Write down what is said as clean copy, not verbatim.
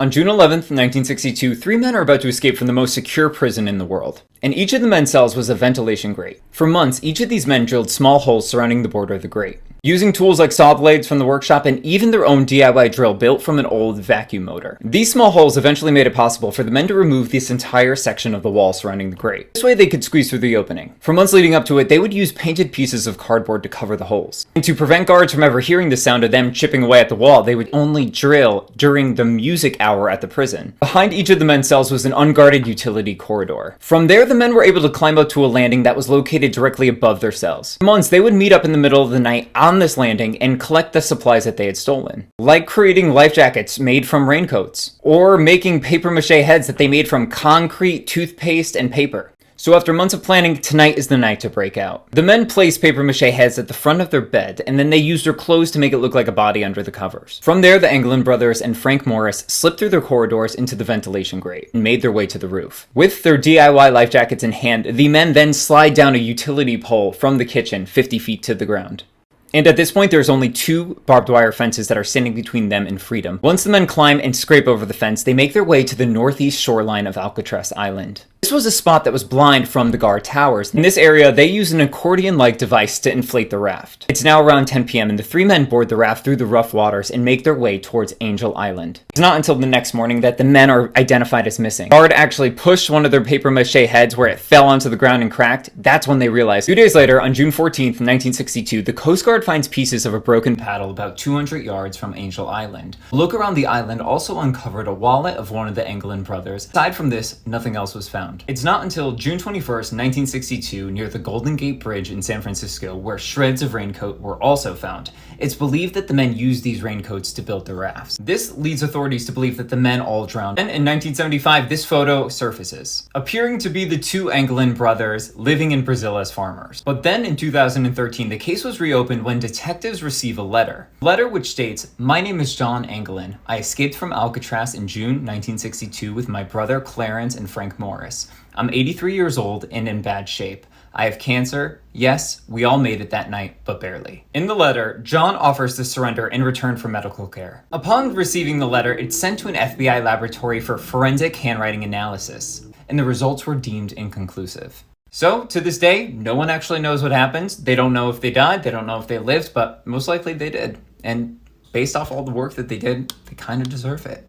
On June 11th, 1962, three men are about to escape from the most secure prison in the world, and each of the men's cells was a ventilation grate. For months, each of these men drilled small holes surrounding the border of the grate, using tools like saw blades from the workshop and even their own DIY drill built from an old vacuum motor. These small holes eventually made it possible for the men to remove this entire section of the wall surrounding the grate. This way they could squeeze through the opening. For months leading up to it, they would use painted pieces of cardboard to cover the holes. And to prevent guards from ever hearing the sound of them chipping away at the wall, they would only drill during the music hour at the prison. Behind each of the men's cells was an unguarded utility corridor. From there, the men were able to climb up to a landing that was located directly above their cells. For months, they would meet up in the middle of the night on this landing and collect the supplies that they had stolen, like creating life jackets made from raincoats, or making papier-mâché heads that they made from concrete, toothpaste, and paper. So after months of planning, tonight is the night to break out. The men placed papier-mâché heads at the front of their bed, and then they used their clothes to make it look like a body under the covers. From there, the Anglin brothers and Frank Morris slipped through their corridors into the ventilation grate and made their way to the roof. With their DIY life jackets in hand, the men then slide down a utility pole from the kitchen 50 feet to the ground. And at this point, there's only two barbed wire fences that are standing between them and freedom. Once the men climb and scrape over the fence, they make their way to the northeast shoreline of Alcatraz Island. This was a spot that was blind from the guard towers. In this area, they use an accordion-like device to inflate the raft. It's now around 10 p.m. and the three men board the raft through the rough waters and make their way towards Angel Island. It's not until the next morning that the men are identified as missing. The guard actually pushed one of their papier-mâché heads where it fell onto the ground and cracked. That's when they realized. 2 days later, on June 14th, 1962, the Coast Guard finds pieces of a broken paddle about 200 yards from Angel Island. A look around the island also uncovered a wallet of one of the Anglin brothers. Aside from this, nothing else was found. It's not until June 21st, 1962, near the Golden Gate Bridge in San Francisco, where shreds of raincoat were also found. It's believed that the men used these raincoats to build the rafts. This leads authorities to believe that the men all drowned. Then in 1975, this photo surfaces, appearing to be the two Anglin brothers living in Brazil as farmers. But then in 2013, the case was reopened when detectives receive a letter. A letter which states, "My name is John Anglin. I escaped from Alcatraz in June 1962 with my brother Clarence and Frank Morris. I'm 83 years old and in bad shape. I have cancer. Yes, we all made it that night, but barely." In the letter, John offers to surrender in return for medical care. Upon receiving the letter, it's sent to an FBI laboratory for forensic handwriting analysis, and the results were deemed inconclusive. So, to this day, no one actually knows what happened. They don't know if they died, they don't know if they lived, but most likely they did. And based off all the work that they did, they kind of deserve it.